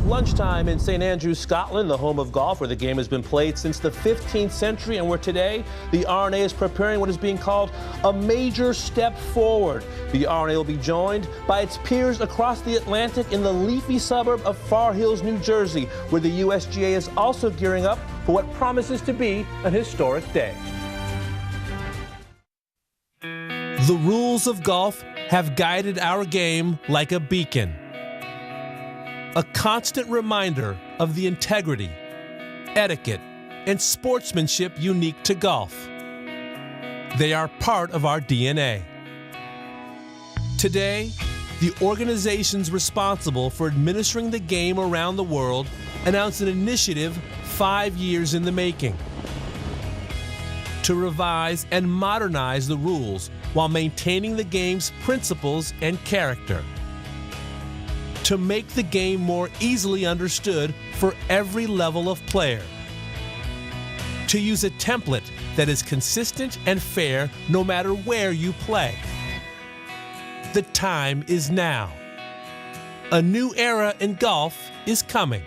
Lunchtime in St. Andrews, Scotland, the home of golf, where the game has been played since the 15th century, and where today the RNA is preparing what is being called a major step forward. The RNA will be joined by its peers across the Atlantic in the leafy suburb of Far Hills, New Jersey, where the USGA is also gearing up for what promises to be an historic day. The rules of golf have guided our game like a beacon. A constant reminder of the integrity, etiquette, and sportsmanship unique to golf. They are part of our DNA. Today, the organizations responsible for administering the game around the world announced an initiative 5 years in the making to revise and modernize the rules while maintaining the game's principles and character. To make the game more easily understood for every level of player. To use a template that is consistent and fair no matter where you play. The time is now. A new era in golf is coming.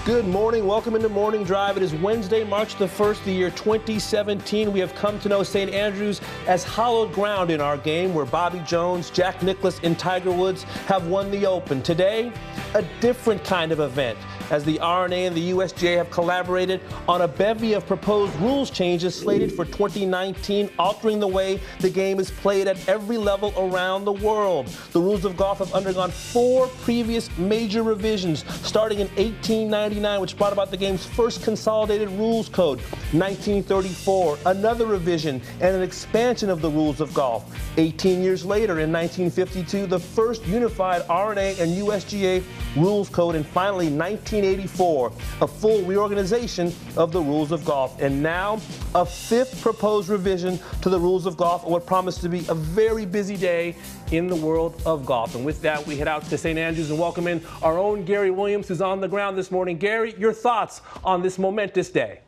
Good morning. Welcome into Morning Drive. It is Wednesday, March the 1st, the year 2017. We have come to know St. Andrews as hallowed ground in our game, where Bobby Jones, Jack Nicklaus, and Tiger Woods have won the Open. Today, a different kind of event, as the RNA and the USGA have collaborated on a bevy of proposed rules changes slated for 2019, altering the way the game is played at every level around the world. The rules of golf have undergone 4 previous major revisions, starting in 1899, which brought about the game's first consolidated rules code. 1934, another revision and an expansion of the rules of golf. 18 years later, in 1952, the first unified RNA and USGA rules code, and finally 1984, a full reorganization of the rules of golf. And now, a 5th proposed revision to the rules of golf, what promised to be a very busy day in the world of golf. And with that, we head out to St. Andrews and welcome in our own Gary Williams, who's on the ground this morning. Gary, your thoughts on this momentous day?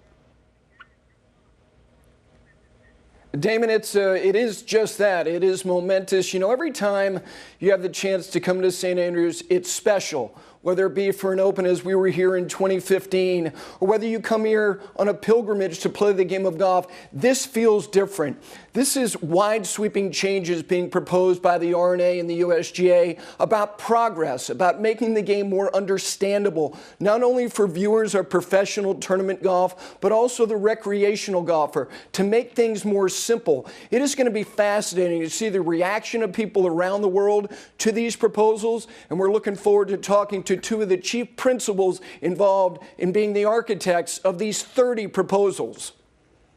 Damon, it is just that. It is momentous. You know, every time you have the chance to come to St. Andrews, it's special. Whether it be for an Open as we were here in 2015, or whether you come here on a pilgrimage to play the game of golf, this feels different. This is wide sweeping changes being proposed by the RNA and the USGA about progress, about making the game more understandable, not only for viewers of professional tournament golf, but also the recreational golfer, to make things more simple. It is going to be fascinating to see the reaction of people around the world to these proposals, and we're looking forward to talking to 2 of the chief principals involved in being the architects of these 30 proposals.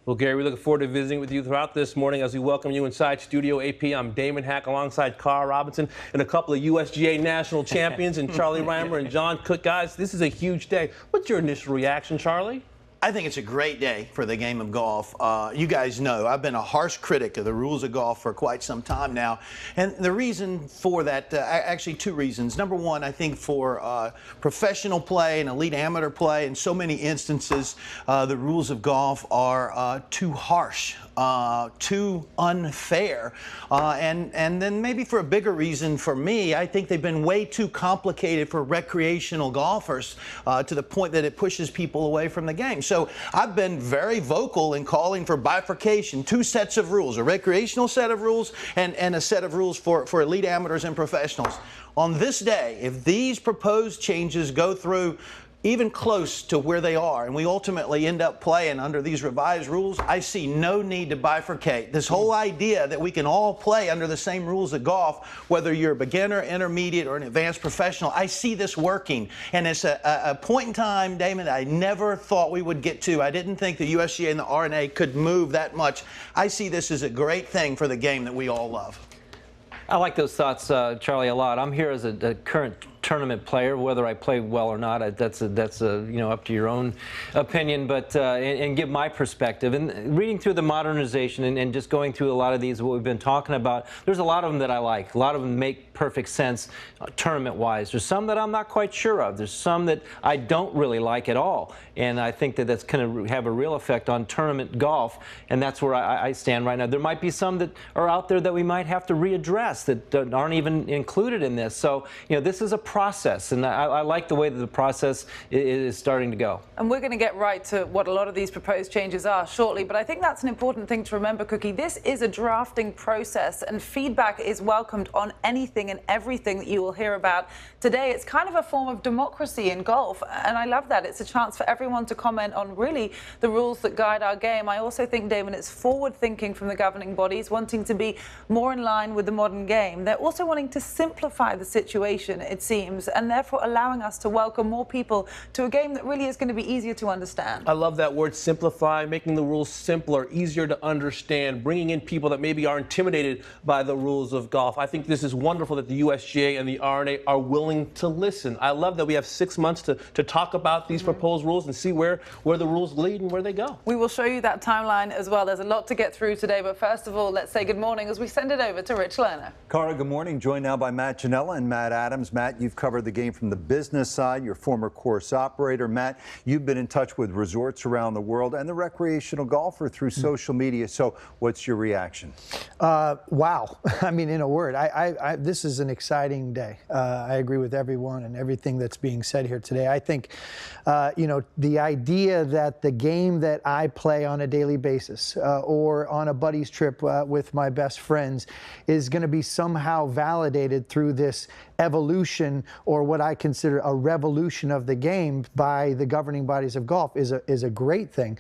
Well, Gary, we look forward to visiting with you throughout this morning as we welcome you inside Studio AP. I'm Damon Hack alongside Carl Robinson and a couple of USGA national champions and Charlie Reimer and John Cook. Guys, this is a huge day. What's your initial reaction, Charlie? I think it's a great day for the game of golf. You guys know I've been a harsh critic of the rules of golf for quite some time now. And the reason for that, actually 2 reasons. Number one, I think for professional play and elite amateur play, in so many instances, the rules of golf are too harsh, too unfair. And then maybe for a bigger reason for me, I think they've been way too complicated for recreational golfers to the point that it pushes people away from the game. So I've been very vocal in calling for bifurcation, 2 sets of rules, a recreational set of rules and a set of rules for elite amateurs and professionals. On this day, if these proposed changes go through even close to where they are, and we ultimately end up playing under these revised rules, I see no need to bifurcate. This whole idea that we can all play under the same rules of golf, whether you're a beginner, intermediate, or an advanced professional, I see this working. And it's a point in time, Damon, I never thought we would get to. I didn't think the USGA and the RNA could move that much. I see this as a great thing for the game that we all love. I like those thoughts, Charlie, a lot. I'm here as a current tournament player. Whether I play well or not, that's up to your own opinion. But and give my perspective. And reading through the modernization and just going through a lot of these, what we've been talking about, there's a lot of them that I like. A lot of them make perfect sense tournament-wise. There's some that I'm not quite sure of. There's some that I don't really like at all. And I think that that's going to have a real effect on tournament golf. And that's where I stand right now. There might be some that are out there that we might have to readdress that aren't even included in this. So, this is a process, and I like the way that the process is starting to go. And we're going to get right to what a lot of these proposed changes are shortly, but I think that's an important thing to remember, Cookie. This is a drafting process, and feedback is welcomed on anything and everything that you will hear about today. It's kind of a form of democracy in golf, and I love that. It's a chance for everyone to comment on really the rules that guide our game. I also think, Damon, it's forward thinking from the governing bodies, wanting to be more in line with the modern game. They're also wanting to simplify the situation, it seems, and therefore allowing us to welcome more people to a game that really is going to be easier to understand. I love that word, simplify, making the rules simpler, easier to understand, bringing in people that maybe are intimidated by the rules of golf. I think this is wonderful that the USGA and the RNA are willing to listen. I love that we have 6 months to talk about these proposed rules and see where the rules lead and where they go. We will show you that timeline as well. There's a lot to get through today, but first of all, let's say good morning as we send it over to Rich Lerner. Cara, good morning. Joined now by Matt Janella and Matt Adams. Matt, you've covered the game from the business side. You're former course operator. Matt, you've been in touch with resorts around the world and the recreational golfer through social media. So what's your reaction? Wow. I mean, in a word, this is an exciting day. I agree with everyone and everything that's being said here today. I think, the idea that the game that I play on a daily basis or on a buddy's trip with my best friends is going to be somehow validated through this evolution, or what I consider a revolution of the game by the governing bodies of golf, is a great thing.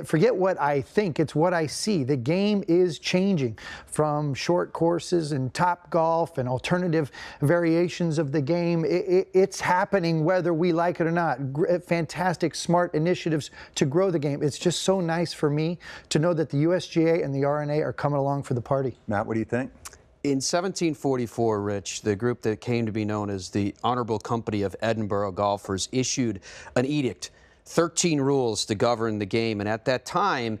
Forget what I think, it's what I see. The game is changing from short courses and top golf and alternative variations of the game. It's happening whether we like it or not. Fantastic, smart initiatives to grow the game. It's just so nice for me to know that the USGA and the RNA are coming along for the party. Matt, what do you think? In 1744, Rich, the group that came to be known as the Honorable Company of Edinburgh Golfers issued an edict, 13 rules to govern the game. And at that time,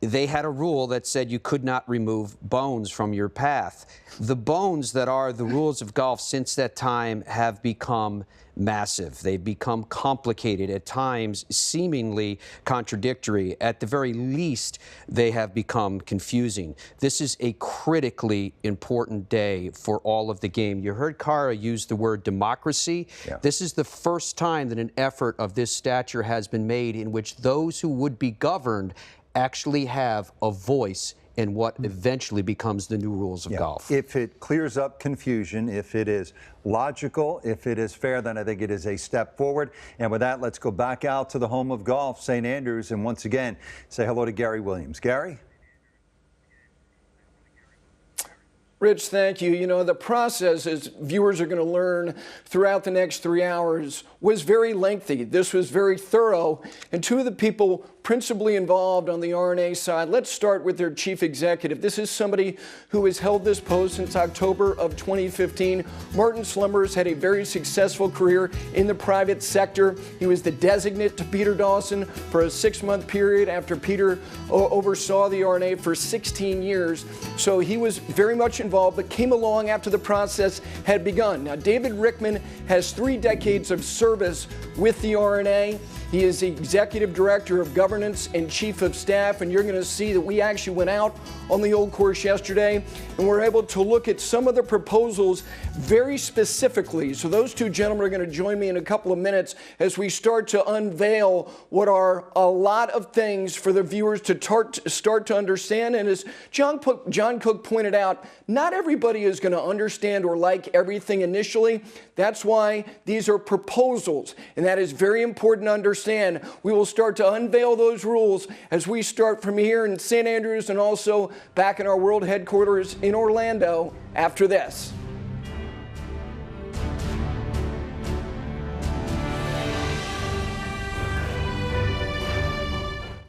they had a rule that said you could not remove bones from your path. The bones that are the rules of golf since that time have become massive. They've become complicated, at times seemingly contradictory. At the very least, they have become confusing. This is a critically important day for all of the game. You heard Cara use the word democracy. Yeah. This is the first time that an effort of this stature has been made in which those who would be governed actually have a voice in what eventually becomes the new rules of golf. If it clears up confusion, if it is logical, if it is fair, then I think it is a step forward. And with that, let's go back out to the home of golf, St. Andrews, and once again, say hello to Gary Williams. Gary? Rich, thank you. The process, as viewers are going to learn throughout the next 3 hours, was very lengthy. This was very thorough. And two of the people principally involved on the RNA side, let's start with their chief executive. This is somebody who has held this post since October of 2015. Martin Slumbers had a very successful career in the private sector. He was the designate to Peter Dawson for a 6-month period after Peter oversaw the RNA for 16 years. So he was very much involved, but came along after the process had begun. Now, David Rickman has 3 decades of service with the RNA. He is the executive director of governance and chief of staff, and you're going to see that we actually went out on the old course yesterday and we're able to look at some of the proposals very specifically. So those two gentlemen are going to join me in a couple of minutes as we start to unveil what are a lot of things for the viewers to start to understand. And as John Cook pointed out, not everybody is going to understand or like everything initially. That's why these are proposals, and that is very important to understand. We will start to unveil those rules as we start from here in St. Andrews and also back in our world headquarters in Orlando after this.